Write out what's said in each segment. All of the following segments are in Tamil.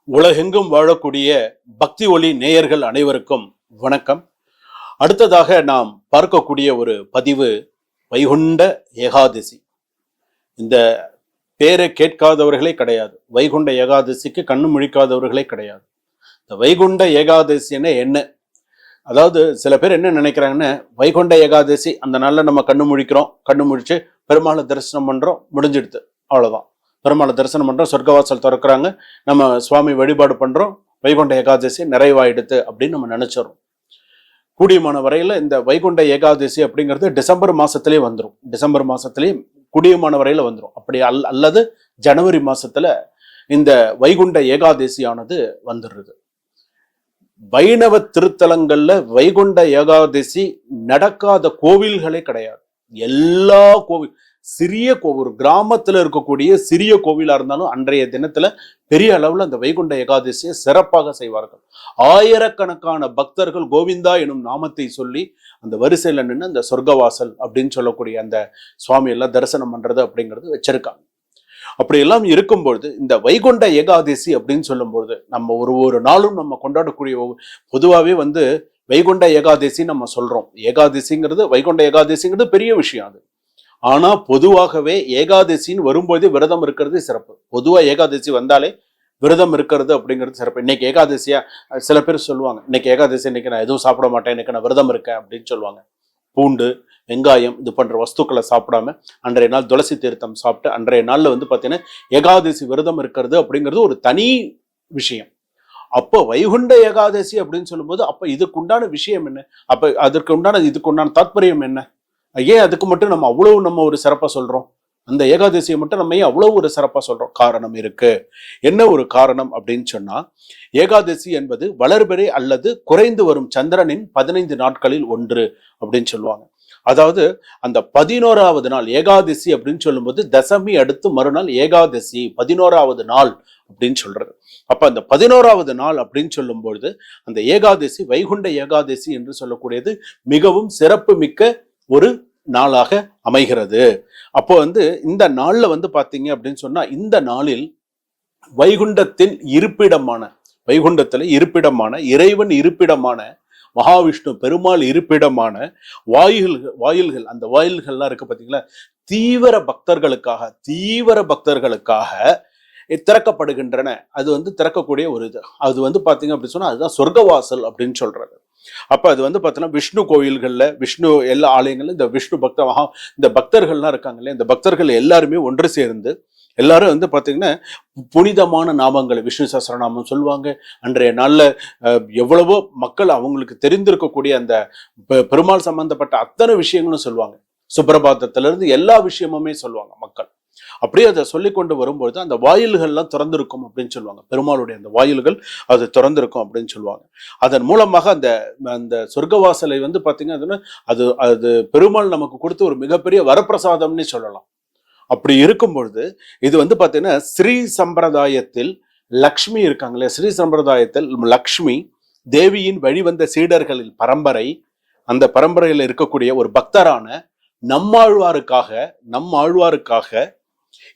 உலகெங்கும் வாழக்கூடிய பக்தி ஒளி நேயர்கள் அனைவருக்கும் வணக்கம். அடுத்ததாக நாம் பார்க்கக்கூடிய ஒரு பதிவு வைகுண்ட ஏகாதசி. இந்த பேரை கேட்காதவர்களே கிடையாது. வைகுண்ட ஏகாதசிக்கு கண்ணு முழிக்காதவர்களே கிடையாது. இந்த வைகுண்ட ஏகாதசின்னா என்ன? அதாவது சில பேர் என்ன நினைக்கிறாங்கன்னு, வைகுண்ட ஏகாதசி அந்த நாளில் நம்ம கண்ணு முழிக்கிறோம், கண்ணு முழிச்சு பெருமாளை தரிசனம் பண்றோம், முடிஞ்சிடுது, அவ்வளவுதான். பெருமாளை தரிசனம் பண்றோம், சொர்க்கவாசல் திறக்கிறாங்க, நம்ம சுவாமி வழிபாடு பண்றோம், வைகுண்ட ஏகாதசி நிறைவாயிடுது அப்படின்னு நம்ம நினைச்சிடறோம். கூடியமான வரையில இந்த வைகுண்ட ஏகாதசி அப்படிங்கிறது டிசம்பர் மாசத்திலே வந்துடும். டிசம்பர் மாசத்திலேயே கூடியமான வரையில வந்துடும். அப்படி அல்லது ஜனவரி மாசத்துல இந்த வைகுண்ட ஏகாதசியானது வந்துடுறது. வைணவ திருத்தலங்கள்ல வைகுண்ட ஏகாதசி நடக்காத கோவில்களே கிடையாது. எல்லா கோவில், சிறிய கோவில், கிராமத்துல இருக்கக்கூடிய சிறிய கோவிலா இருந்தாலும் அன்றைய தினத்துல பெரிய அளவுல அந்த வைகுண்ட ஏகாதசியை சிறப்பாக செய்வார்கள். ஆயிரக்கணக்கான பக்தர்கள் கோவிந்தா எனும் நாமத்தை சொல்லி அந்த வரிசையில நின்று அந்த சொர்க்கவாசல் அப்படின்னு சொல்லக்கூடிய அந்த சுவாமி எல்லாம் தரிசனம் பண்றது அப்படிங்கிறது வச்சிருக்காங்க. அப்படி எல்லாம் இருக்கும்பொழுது இந்த வைகுண்ட ஏகாதசி அப்படின்னு சொல்லும்பொழுது நம்ம ஒரு நாளும் நம்ம கொண்டாடக்கூடிய பொதுவாகவே வைகுண்ட ஏகாதசி நம்ம சொல்றோம். ஏகாதசிங்கிறது, வைகுண்ட ஏகாதசிங்கிறது பெரிய விஷயம் அது. ஆனா பொதுவாகவே ஏகாதசின்னு வரும்போது விரதம் இருக்கிறது சிறப்பு. பொதுவா ஏகாதசி வந்தாலே விரதம் இருக்கிறது அப்படிங்கிறது சிறப்பு. இன்னைக்கு ஏகாதசியா சில பேர் சொல்லுவாங்க, இன்னைக்கு ஏகாதசி, இன்னைக்கு நான் எதுவும் சாப்பிட மாட்டேன், இன்னைக்கு நான் விரதம் இருக்கேன் அப்படின்னு சொல்லுவாங்க. பூண்டு, வெங்காயம் இது போன்ற வஸ்துக்களை சாப்பிடாம அன்றைய நாள் துளசி தீர்த்தம் சாப்பிட்டு அன்றைய நாள்ல பாத்தீங்கன்னா ஏகாதசி விரதம் இருக்கிறது அப்படிங்கிறது ஒரு தனி விஷயம். அப்போ வைகுண்ட ஏகாதசி அப்படின்னு சொல்லும்போது அப்ப இதுக்கு உண்டான விஷயம் என்ன? அப்ப இதுக்கு உண்டான தாத்பரியம் என்ன? ஏன் அதுக்கு மட்டும் நம்ம ஒரு சிறப்பா சொல்றோம்? அந்த ஏகாதசியை மட்டும் நம்ம ஏன் அவ்வளவு ஒரு சிறப்பா சொல்றோம்? காரணம் இருக்கு. என்ன ஒரு காரணம் அப்படின்னு சொன்னா, ஏகாதசி என்பது வளர்பிறை அல்லது குறைந்து வரும் சந்திரனின் 15 நாட்களில் ஒன்று அப்படின்னு சொல்லுவாங்க. அதாவது அந்த 11வது நாள் ஏகாதசி அப்படின்னு சொல்லும்போது தசமி அடுத்து மறுநாள் ஏகாதசி, 11வது நாள் அப்படின்னு சொல்றது. அப்ப அந்த 11வது நாள் அப்படின்னு சொல்லும்பொழுது அந்த ஏகாதசி வைகுண்ட ஏகாதசி என்று சொல்லக்கூடியது மிகவும் சிறப்பு மிக்க ஒரு நாளாக அமைகிறது. அப்போ இந்த நாள்ல பாத்தீங்க அப்படின்னு சொன்னா, இந்த நாளில் வைகுண்டத்தின் இருப்பிடமான, வைகுண்டத்துல இருப்பிடமான, இறைவன் இருப்பிடமான மகாவிஷ்ணு பெருமாள் இருப்பிடமான வாயில்கள், அந்த வாயில்கள்லாம் இருக்கு பாத்தீங்களா, தீவிர பக்தர்களுக்காக திறக்கப்படுகின்றன. அது திறக்கக்கூடிய ஒரு இது. அது பாத்தீங்க அப்படின்னு சொன்னா அதுதான் சொர்க்கவாசல் அப்படின்னு சொல்றது. அப்ப அது பாத்தீங்கன்னா விஷ்ணு கோயில்கள்ல, விஷ்ணு எல்லா ஆலயங்கள்ல இந்த விஷ்ணு இந்த பக்தர்கள்லாம் இருக்காங்க இல்லையா, இந்த பக்தர்கள் எல்லாருமே ஒன்று சேர்ந்து எல்லாரும் பாத்தீங்கன்னா புனிதமான நாமங்களை, விஷ்ணு சஹஸ்ரநாமம் சொல்லுவாங்க. அன்றைய நாள்ல எவ்வளவோ மக்கள் அவங்களுக்கு தெரிந்திருக்கக்கூடிய அந்த பெருமாள் சம்பந்தப்பட்ட அத்தனை விஷயங்களும் சொல்லுவாங்க. சுப்பிரபாதத்துல இருந்து எல்லா விஷயமுமே சொல்லுவாங்க மக்கள். அப்படியே அதை சொல்லி கொண்டு வரும்பொழுது அந்த வாயில்கள்லாம் திறந்திருக்கும் அப்படின்னு சொல்லுவாங்க. பெருமாளுடைய அந்த வாயில்கள் அது திறந்திருக்கும் அப்படின்னு சொல்லுவாங்க. அதன் மூலமாக அந்த அந்த சொர்க்கவாசலை பாத்தீங்கன்னா அது அது பெருமாள் நமக்கு கொடுத்த ஒரு மிகப்பெரிய வரப்பிரசாதம்னு சொல்லலாம். அப்படி இருக்கும் பொழுது இது பாத்தீங்கன்னா ஸ்ரீ சம்பிரதாயத்தில் லக்ஷ்மி இருக்காங்களே, ஸ்ரீ சம்பிரதாயத்தில் லக்ஷ்மி தேவியின் வழிவந்த சீடர்களில் பரம்பரை, அந்த பரம்பரையில் இருக்கக்கூடிய ஒரு பக்தரான நம்மாழ்வாருக்காக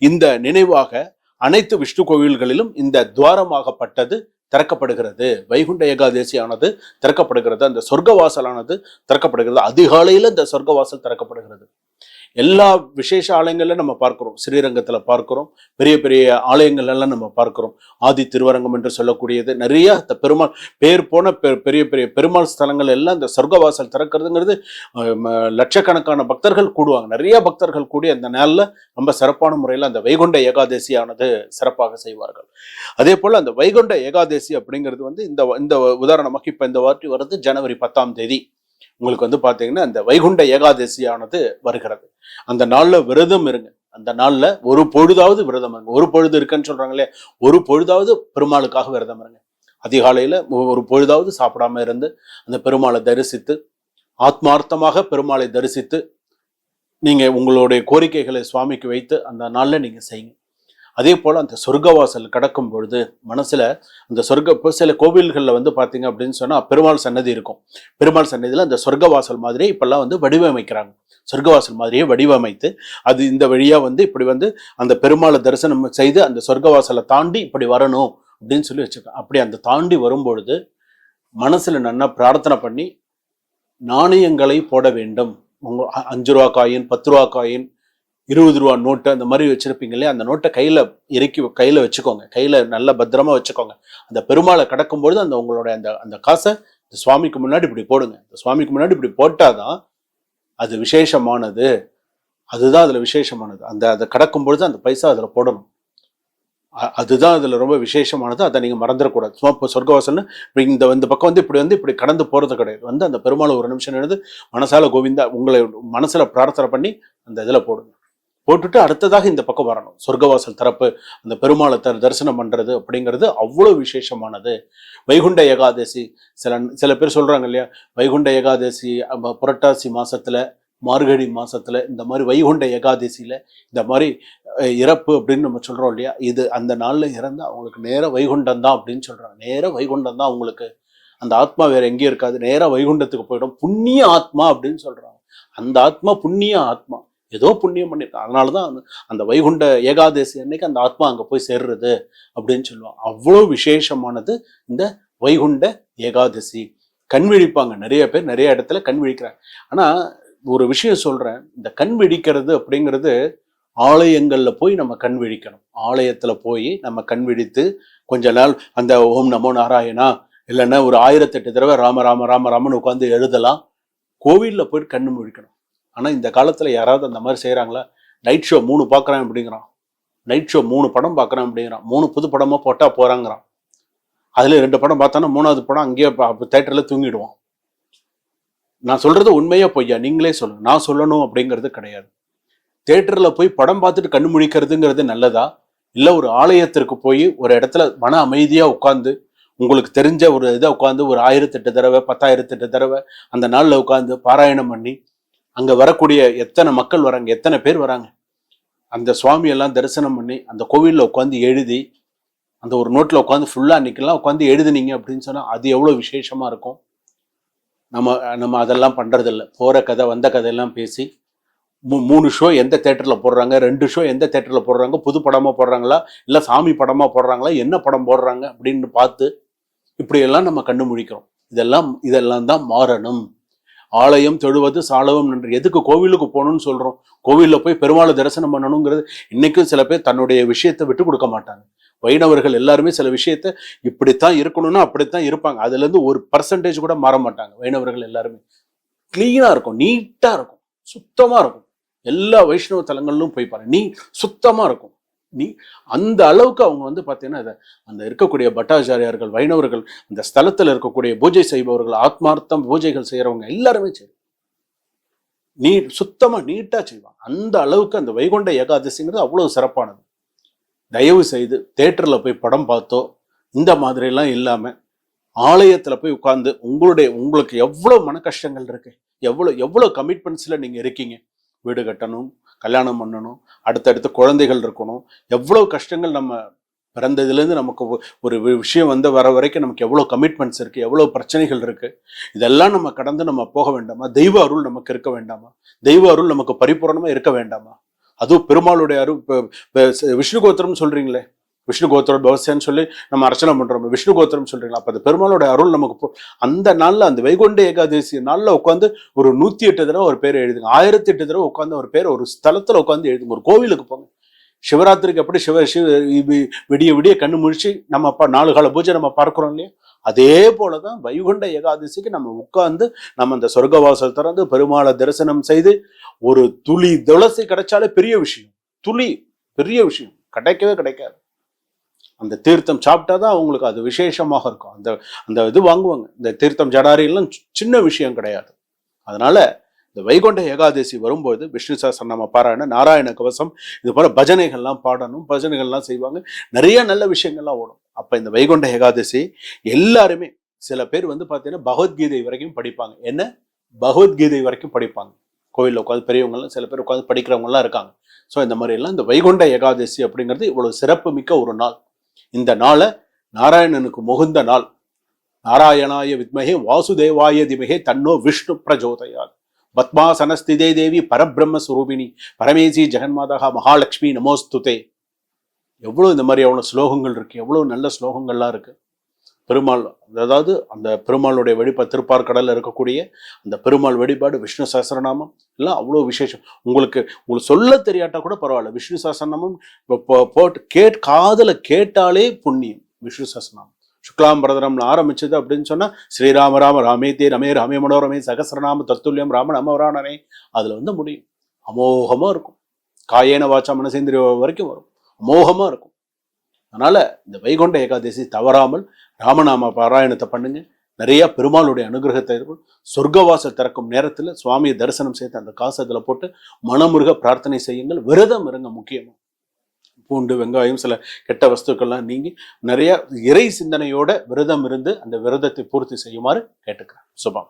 இந்த நினைவாக அனைத்து விஷ்ணு கோவில்களிலும் இந்த துவாரமாகப்பட்டது திறக்கப்படுகிறது. வைகுண்ட ஏகாதசியானது திறக்கப்படுகிறது. அந்த சொர்க்கவாசலானது திறக்கப்படுகிறது. அதிகாலையில இந்த சொர்க்கவாசல் திறக்கப்படுகிறது. எல்லா விசேஷ ஆலயங்கள்ல நம்ம பார்க்கிறோம். ஸ்ரீரங்கத்துல பார்க்கிறோம், பெரிய பெரிய ஆலயங்கள் எல்லாம் நம்ம பார்க்கிறோம். ஆதி திருவரங்கம் என்று சொல்லக்கூடியது, நிறைய பெருமாள் பேர் போன பெரிய பெரிய பெருமாள் ஸ்தலங்கள் எல்லாம் இந்த சொர்க்கவாசல் திறக்கிறதுங்கிறது லட்சக்கணக்கான பக்தர்கள் கூடுவாங்க. நிறைய பக்தர்கள் கூடி அந்த நாள்ல ரொம்ப சிறப்பான முறையில் அந்த வைகுண்ட ஏகாதசியானது சிறப்பாக செய்வார்கள். அதே போல அந்த வைகுண்ட ஏகாதசி அப்படிங்கிறது இந்த உதாரணமாக இப்ப இந்த வாட்டி வருது ஜனவரி 10ஆம் தேதி. உங்களுக்கு பாத்தீங்கன்னா அந்த வைகுண்ட ஏகாதசியானது வருகிறது. அந்த நாள்ல விரதம் இருங்க. அந்த நாள்ல ஒரு பொழுதாவது விரதம் இருங்க. ஒரு பொழுது இருக்குன்னு சொல்றாங்களே, ஒரு பொழுதாவது பெருமாளுக்காக விரதம் இருங்க. அதிகாலையில ஒரு பொழுதாவது சாப்பிடாம இருந்து அந்த பெருமாளை தரிசித்து, ஆத்மார்த்தமாக பெருமாளை தரிசித்து நீங்க உங்களுடைய கோரிக்கைகளை சுவாமிக்கு வைத்து அந்த நாள்ல நீங்க செய்யுங்க. அதே போல அந்த சொர்க்கவாசல் கடக்கும் பொழுது மனசுல அந்த சில கோவில்கள்ல பாத்தீங்க அப்படின்னு சொன்னா பெருமாள் சன்னதி இருக்கும். பெருமாள் சன்னதியில அந்த சொர்க்கவாசல் மாதிரியே இப்பெல்லாம் வடிவமைக்கிறாங்க. சொர்க்கவாசல் மாதிரியே வடிவமைத்து அது இந்த வழியா இப்படி அந்த பெருமாளை தரிசனம் செய்து அந்த சொர்க்கவாசலை தாண்டி இப்படி வரணும் அப்படின்னு சொல்லி வச்சிருக்கேன். அப்படி அந்த தாண்டி வரும்பொழுது மனசுல நல்லா பிரார்த்தனை பண்ணி நாணயங்களை போட வேண்டும். உங்க 5 ரூபா காயின், 10 ரூபா காயின், 20 ரூபா நோட்டு அந்த மாதிரி வச்சிருப்பீங்க இல்லையா, அந்த நோட்டை கையில வச்சுக்கோங்க. கையில நல்ல பத்திரமா வச்சுக்கோங்க. அந்த பெருமாளை கடக்கும்பொழுது அந்த உங்களுடைய அந்த அந்த காசை இந்த சுவாமிக்கு முன்னாடி இப்படி போடுங்க. இந்த சுவாமிக்கு முன்னாடி இப்படி போட்டாதான் அது விசேஷமானது. அதுதான் அதுல விசேஷமானது. அதை கடக்கும் பொழுது அந்த பைசா அதுல போடணும். அதுதான் அதுல ரொம்ப விசேஷமானது. அதை நீங்க மறந்துடக்கூடாது. சும்மா இப்போ சொர்க்கவாசல்னு இந்த பக்கம் இப்படி கடந்து போறது கிடையாது. அந்த பெருமாள் ஒரு நிமிஷம் எழுந்து மனசால கோவிந்தா உங்களை மனசுல பிரார்த்தனை பண்ணி அந்த இதுல போடுங்க. போட்டுட்டு அடுத்ததாக இந்த பக்கம் வரணும். சொர்க்கவாசல் தரப்பு அந்த பெருமாளை தரிசனம் பண்றது அப்படிங்கிறது அவ்வளவு விசேஷமானது. வைகுண்ட ஏகாதசி சில பேர் சொல்றாங்க இல்லையா, வைகுண்ட ஏகாதசி புரட்டாசி மாசத்துல, மார்கழி மாசத்துல இந்த மாதிரி வைகுண்ட ஏகாதசியில இந்த மாதிரி இறப்பு அப்படின்னு நம்ம சொல்றோம் இல்லையா, இது அந்த நாள்ல இறந்து அவங்களுக்கு நேர வைகுண்டம் தான் அப்படின்னு சொல்றாங்க. நேர வைகுண்டம் தான் அவங்களுக்கு. அந்த ஆத்மா வேற எங்கேயும் இருக்காது, நேர வைகுண்டத்துக்கு போயிடும். புண்ணிய ஆத்மா அப்படின்னு சொல்றாங்க. அந்த ஆத்மா புண்ணிய ஆத்மா, ஏதோ புண்ணியம் பண்ணிருக்கான். அதனாலதான் அந்த வைகுண்ட ஏகாதசி அன்னைக்கு அந்த ஆத்மா அங்க போய் சேர்றது அப்படின்னு சொல்லுவாங்க. அவ்வளவு விசேஷமானது இந்த வைகுண்ட ஏகாதசி. கண் விழிப்பாங்க நிறைய பேர், நிறைய இடத்துல கண் விழிக்கிறாங்க. ஆனா ஒரு விஷயம் சொல்றேன், இந்த கண் விழிக்கிறது அப்படிங்கிறது ஆலயங்கள்ல போய் நம்ம கண் விழிக்கணும். ஆலயத்துல போய் நம்ம கண் விழித்து கொஞ்ச நாள் அந்த ஓம் நமோ நாராயணா இல்லைன்னா ஒரு 1008 தடவை ராம ராம ராம ராமன்னு உட்காந்து எழுதலாம். கோவில்ல போயிட்டு கண்ணு முழிக்கணும். ஆனா இந்த காலத்துல யாராவது அந்த மாதிரி செய்யறாங்களா? நைட் ஷோ 3 பாக்குறேன் அப்படிங்கிறான், நைட் ஷோ 3 படம் பாக்குறேன் அப்படிங்கிறான், 3 புது படமா போட்டா போறாங்கிறான். அதுல 2 படம் பார்த்தானா 3வது படம் அங்கேயே தியேட்டர்ல தூங்கிடுவான். நான் சொல்றது உண்மையா பொய்யா நீங்களே சொல்லுங்க. நான் சொல்லணும் அப்படிங்கிறது கிடையாது. தியேட்டர்ல போய் படம் பார்த்துட்டு கண்ணு முழிக்கிறதுங்கிறது நல்லதா, இல்ல ஒரு ஆலயத்திற்கு போய் ஒரு இடத்துல மன அமைதியா உட்காந்து உங்களுக்கு தெரிஞ்ச ஒரு இதை உட்காந்து ஒரு 1008 தடவை 10,008 தடவை அந்த நாள்ல உட்காந்து பாராயணம் பண்ணி அங்க வரக்கூடிய எத்தனை மக்கள் வராங்க, எத்தனை பேர் வராங்க, அந்த சுவாமி எல்லாம் தரிசனம் பண்ணி அந்த கோவில்ல உட்காந்து எழுதி அந்த ஒரு நோட்ல உட்காந்து ஃபுல்லா அன்னைக்கெல்லாம் உட்காந்து எழுதுனீங்க அப்படின்னு சொன்னா அது எவ்வளவு விசேஷமா இருக்கும். நம்ம அதெல்லாம் பண்றது இல்லை. போற கதை வந்த கதையெல்லாம் பேசி 3 ஷோ எந்த தேட்டர்ல போடுறாங்க, 2 ஷோ எந்த தேட்டர்ல போடுறாங்க, புது படமா போடுறாங்களா இல்ல சாமி படமா போடுறாங்களா, என்ன படம் போடுறாங்க அப்படின்னு பார்த்து இப்படியெல்லாம் நம்ம கண்ணு முழிக்கிறோம். இதெல்லாம் தான் மாறணும். ஆலயம் தொழுவது சாலவம் நன்று. எதுக்கு கோவிலுக்கு போகணும்னு சொல்றோம்? கோவில்ல போய் பெருமாளை தரிசனம் பண்ணணுங்கிறது இன்னைக்கும் சில பேர் தன்னுடைய விஷயத்தை விட்டு கொடுக்க மாட்டாங்க. வைணவர்கள் எல்லாருமே சில விஷயத்த இப்படித்தான் இருக்கணும்னா அப்படித்தான் இருப்பாங்க. அதுல இருந்து 1% கூட மாற மாட்டாங்க. வைணவர்கள் எல்லாருமே கிளீனா இருக்கும், நீட்டா இருக்கும், சுத்தமா இருக்கும். எல்லா வைஷ்ணவ தலங்களிலும் போய் பாருங்க, சுத்தமா இருக்கும். அந்த அளவுக்கு அவங்க பாத்தீங்கன்னா அந்த இருக்கக்கூடிய பட்டாச்சாரியார்கள் வைணவர்கள் அந்த ஸ்தலத்துல இருக்கக்கூடிய பூஜை செய்பவர்கள் ஆத்மார்த்தம் பூஜைகள் செய்யறவங்க எல்லாருமே சரி சுத்தமா நீட்டா செய்வாங்க. அந்த அளவுக்கு அந்த வைகுண்ட ஏகாதசிங்கிறது அவ்வளவு சிறப்பானது. தயவு செய்து தியேட்டர்ல போய் படம் பார்த்தோ இந்த மாதிரி எல்லாம் இல்லாம ஆலயத்துல போய் உட்கார்ந்து உங்களுக்கு எவ்வளவு மன கஷ்டங்கள் இருக்கு, எவ்வளவு கமிட்மெண்ட்ஸ்ல நீங்க இருக்கீங்க. வீடு கட்டணும், கல்யாணம் பண்ணணும், அடுத்தடுத்து குழந்தைகள் இருக்கணும், எவ்வளவு கஷ்டங்கள். நம்ம பிறந்ததுலேருந்து நமக்கு ஒரு விஷயம் வர வரைக்கும் நமக்கு எவ்வளோ கமிட்மெண்ட்ஸ் இருக்கு, எவ்வளோ பிரச்சனைகள் இருக்கு. இதெல்லாம் நம்ம கடந்து நம்ம போக வேண்டாமா? தெய்வ அருள் நமக்கு இருக்க வேண்டாமா? தெய்வ அருள் நமக்கு பரிபூர்ணமா இருக்க வேண்டாமா? அதுவும் பெருமாளுடைய அருள். விஷ்ணு கோத்திரம் சொல்றீங்களே, விஷ்ணு கோத்திரம் பவசியான்னு சொல்லி நம்ம அர்ச்சனை பண்றோம், விஷ்ணு கோத்திரம் சொல்றீங்களா? அப்ப அந்த பெருமாளோட அருள் நமக்கு அந்த நாள்ல அந்த வைகுண்ட ஏகாதசி நாள்ல உட்காந்து ஒரு 108 தடவை ஒரு பேரை எழுதுங்க, 1008 தடவை உட்காந்து ஒரு பேர் ஒரு ஸ்தலத்துல உட்காந்து எழுதுங்க. ஒரு கோவிலுக்கு போங்க. சிவராத்திரிக்கு எப்படி விடிய விடிய கண்ணு முழிச்சு நம்ம 4 கால பூஜை நம்ம பார்க்கிறோம் இல்லையா, அதே போலதான் வைகுண்ட ஏகாதசிக்கு நம்ம உட்கார்ந்து நம்ம அந்த சொர்க்கவாசல் திறந்து பெருமாளை தரிசனம் செய்து ஒரு துளி துளசி கிடைச்சாலே பெரிய விஷயம். துளி பெரிய விஷயம் கிடைக்கவே கிடைக்காது. அந்த தீர்த்தம் சாப்பிட்டாதான் அவங்களுக்கு அது விசேஷமாக இருக்கும். அந்த இது வாங்குவாங்க. இந்த தீர்த்தம் ஜடாரி எல்லாம் சின்ன விஷயம் கிடையாது. அதனால இந்த வைகுண்ட ஏகாதசி வரும்போது விஷ்ணு சஹஸ்ரநாம பாராயணம், நாராயண கவசம், இது போல பஜனைகள்லாம் பாடணும், பஜனைகள்லாம் செய்வாங்க, நிறைய நல்ல விஷயங்கள்லாம் ஓடும். அப்ப இந்த வைகுண்ட ஏகாதசி எல்லாருமே சில பேர் பாத்தீங்கன்னா பகவத்கீதை வரைக்கும் படிப்பாங்க. என்ன பகவத்கீதை வரைக்கும் படிப்பாங்க. கோவில்ல உட்காந்து பெரியவங்கலாம் சில பேர் உட்காந்து படிக்கிறவங்க எல்லாம் இருக்காங்க. ஸோ இந்த மாதிரி எல்லாம் இந்த வைகுண்ட ஏகாதசி அப்படிங்கிறது இவ்வளவு சிறப்பு மிக்க ஒரு நாள். இந்த நாளை நாராயணனுக்கு முகுந்த நாள். நாராயணாய வித்மகே வாசுதேவாய திமகே தன்னோ விஷ்ணு பிரஜோதயாத். பத்மாசனஸ்திதே தேவி பரபிரம்ம ஸ்வரூபிணி பரமேசி ஜெகன்மாதா மகாலட்சுமி நமோஸ்துதே. எவ்வளோ இந்த மாதிரி எவ்வளோ ஸ்லோகங்கள் இருக்கு, எவ்வளோ நல்ல ஸ்லோகங்கள்லாம் இருக்கு. பெருமாள், அதாவது அந்த பெருமாளுடைய வழிபாடு, திருப்பார்கடலில் இருக்கக்கூடிய அந்த பெருமாள் வழிபாடு, விஷ்ணு சஹஸ்ரநாமம் எல்லாம் அவ்வளோ விசேஷம். உங்களுக்கு சொல்ல தெரியாட்டா கூட பரவாயில்ல, விஷ்ணு சஹஸ்ரநாமம் போட்டு காதுல கேட்டாலே புண்ணியம். விஷ்ணு சஹஸ்ரநாமம் சுக்லாம் பிரதரம்னு ஆரம்பிச்சது அப்படின்னு சொன்னா, ஸ்ரீராம ராம ராமேதே ரமே ராமே மனோரமே சகசிரநாம தத்துல்யம் ராமன் அமரானனே, அதுல வந்து முடியும். அமோகமா இருக்கும். காயேன வாச்சா மனசேந்திரிய வரைக்கும் வரும், அமோகமா இருக்கும். அதனால இந்த வைகுண்ட ஏகாதசி தவறாமல் ராமநாம பாராயணத்தை பண்ணுங்க. நிறைய பெருமாளுடைய அனுகிரகத்தை இருக்கும். சொர்க்கவாசல் திறக்கும் நேரத்துல சுவாமியை தரிசனம் செய்து அந்த காசு அதுல போட்டு மனமுருக பிரார்த்தனை செய்யுங்கள். விரதம் இருங்க. முக்கியமா பூண்டு, வெங்காயம், சில கெட்ட வஸ்துக்கள்லாம் நீங்கி நிறைய இறை சிந்தனையோட விரதம் இருந்து அந்த விரதத்தை பூர்த்தி செய்யுமாறு கேட்டுக்கிறேன். சுபம்.